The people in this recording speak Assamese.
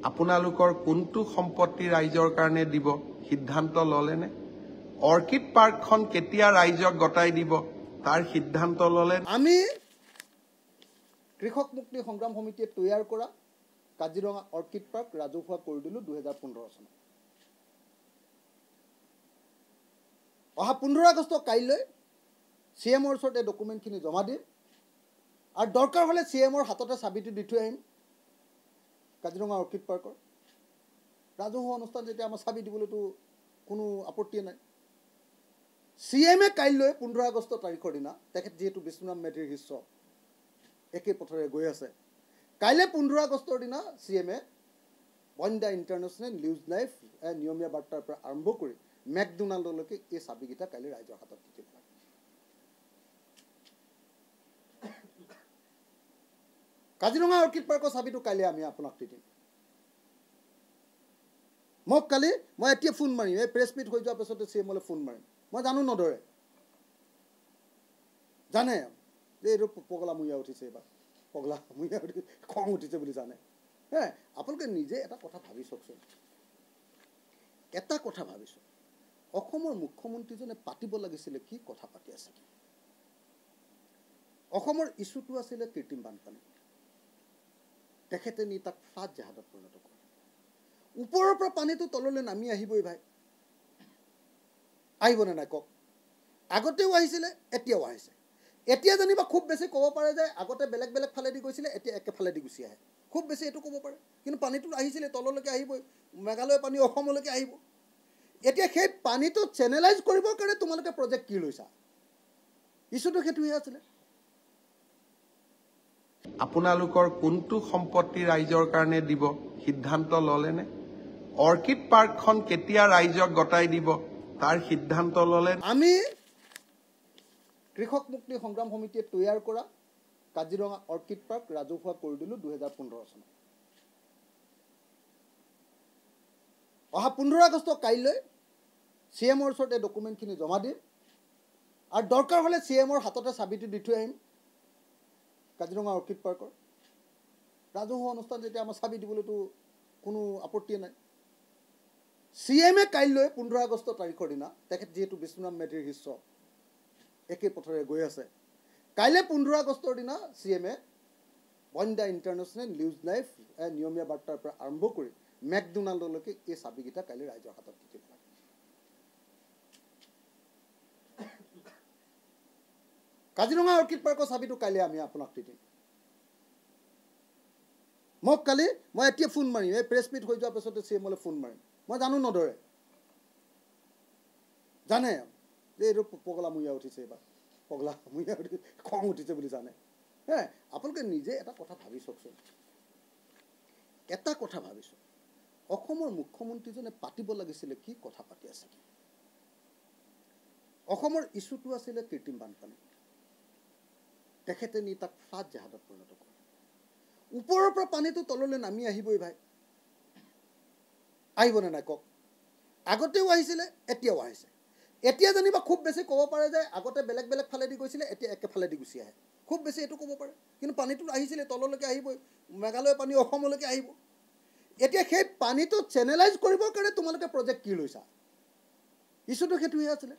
আপোনালোকৰ কোনটো সম্পত্তি ৰাইজৰ কাৰণে দিব সিদ্ধান্ত ললেনে? অৰ্কিড পাৰ্কখন কেতিয়া ৰাইজক গতাই দিব তাৰ সিদ্ধান্ত ললে? আমি কৃষক মুক্তি সংগ্ৰাম সমিতিয়ে তৈয়াৰ কৰা কাজিৰঙা অৰ্কিড পাৰ্ক ৰাজহুৱা কৰি দিলোঁ 2015 চনত। অহা 15 আগষ্ট কাইলৈ CMৰ ওচৰত এই ডকুমেণ্টখিনি জমা দিম আৰু দৰকাৰ হ'লে CMৰ হাততে চাবিটো দি থৈ আহিম কাজিৰঙা অৰ্কিড পাৰ্কৰ। ৰাজহুৱা অনুষ্ঠান যেতিয়া আমাৰ চাবি দিবলৈতো কোনো আপত্তিয়ে নাই। CMে কাইলৈ 15 আগষ্ট তাৰিখৰ দিনা তেখেত যিহেতু বিষ্ণুৰাম মেধিৰ শিষ্য একে পথৰে গৈ আছে, কাইলৈ 15 আগষ্টৰ দিনা CMে বন্দা ইণ্টাৰনেশ্যনেল নিউজ লাইভ নিয়মীয়া বাৰ্তাৰ পৰা আৰম্ভ কৰি মেকডোনাল্ডলৈকে এই চাবিকেইটা কাইলৈ ৰাইজৰ হাতত দি দিব লাগে। কাজিৰঙা অৰ্কিড পাৰ্কৰ চাবিটো কাইলৈ আমি আপোনাক দি দিম। মোক কালি মই এতিয়া ফোন মাৰিম, এই প্ৰেছ মিট হৈ যোৱাৰ পিছতে CMলৈ ফোন মাৰিম। মই জানো নধৰে, জানে যে এইটো পগলা মুঞা উঠিছে, এইবাৰ পগলা মুঞা উঠিছে, খং উঠিছে বুলি জানে। আপোনালোকে নিজে এটা কথা ভাবি চাওকচোন, এটা কথা ভাবিছোঁ, অসমৰ মুখ্যমন্ত্ৰীজনে পাতিব লাগিছিলে কি কথা পাতি আছে। অসমৰ ইছ্যুটো আছিলে কৃত্ৰিম বানপানী, তেখেতে নি তাক ফ্লাড জাহাজত পৰিণত কৰে। ওপৰৰ পৰা পানীটো তললৈ নামি আহিবই ভাই, আহিবনে নাই কওক? আগতেও আহিছিলে, এতিয়াও আহিছে। এতিয়া যেনিবা খুব বেছি ক'ব পাৰে যে আগতে বেলেগ বেলেগ ফালেদি গৈছিলে, এতিয়া একেফালেদি গুচি আহে, খুব বেছি এইটো ক'ব পাৰে। কিন্তু পানীটো আহিছিলে, তললৈকে আহিবই, মেঘালয়ৰ পানী অসমলৈকে আহিব। এতিয়া সেই পানীটো চেনেলাইজ কৰিবৰ কাৰণে তোমালোকে প্ৰজেক্ট কি লৈছা? ইছ্যুটো সেইটোহে আছিলে। আপোনালোকৰ কোনটো সম্পত্তি ৰাইজৰ কাৰণে দিব সিদ্ধান্ত ললেনে? অৰ্কিড পাৰ্কখন কেতিয়া ৰাইজক গতাই দিব তাৰ সিদ্ধান্ত ললে? আমি কৃষক মুক্তি সংগ্ৰাম সমিতিয়ে তৈয়াৰ কৰা কাজিৰঙা অৰ্কিড পাৰ্ক ৰাজহুৱা কৰি দিলোঁ 2015 চনত। অহা 15 আগষ্ট কাইলৈ CMৰ ওচৰত এই ডকুমেণ্টখিনি জমা দিম আৰু দৰকাৰ হ'লে CMৰ হাততে চাবিটো দি থৈ আহিম কাজিৰঙা অৰ্কিড পাৰ্কৰ। ৰাজহুৱা অনুষ্ঠান যেতিয়া আমাৰ চাবি দিবলৈতো কোনো আপত্তিয়ে নাই। CMে কাইলৈ 15 আগষ্ট তাৰিখৰ দিনা তেখেত যিহেতু বিষ্ণুৰাম মেধিৰ শিষ্য একে পথৰে গৈ আছে, কাইলৈ 15 আগষ্টৰ দিনা CMে বন্দা ইণ্টাৰনেশ্যনেল নিউজ লাইভ নিয়মীয়া বাৰ্তাৰ পৰা আৰম্ভ কৰি মেকডোনাল্ডলৈকে এই চাবিকেইটা কাইলৈ ৰাইজৰ হাতত দি দিব লাগে। কাজিৰঙা অৰ্কিড পাৰ্কৰ চাবিটো কাইলৈ আমি আপোনাক দি দিম। মোক কালি মই এতিয়া ফোন মাৰিম, এই প্ৰেছ মিট হৈ যোৱাৰ পিছতে CMলৈ ফোন মাৰিম। মই জানো নধৰে, জানে যে এইটো পগলা মুঞা উঠিছে, এইবাৰ পগলা মুঞা উঠিছে, খং উঠিছে বুলি জানে। আপোনালোকে নিজে এটা কথা ভাবি চাওকচোন, এটা কথা ভাবিছোঁ, অসমৰ মুখ্যমন্ত্ৰীজনে পাতিব লাগিছিলে কি কথা পাতি আছে। অসমৰ ইছ্যুটো আছিলে কৃত্ৰিম বানপানী, তেখেতে নি তাক ফ্লাড জাহাজত পৰিণত কৰে। ওপৰৰ পৰা পানীটো তললৈ নামি আহিবই ভাই, আহিবনে নাই কওক? আগতেও আহিছিলে, এতিয়াও আহিছে। এতিয়া যেনিবা খুব বেছি ক'ব পাৰে যে আগতে বেলেগ বেলেগ ফালেদি গৈছিলে, এতিয়া একেফালেদি গুচি আহে, খুব বেছি এইটো ক'ব পাৰে। কিন্তু পানীটো আহিছিলে, তললৈকে আহিবই, মেঘালয়ৰ পানী অসমলৈকে আহিব। এতিয়া সেই পানীটো চেনেলাইজ কৰিবৰ কাৰণে তোমালোকে প্ৰজেক্ট কি লৈছা? ইছ্যুটো সেইটোহে আছিলে।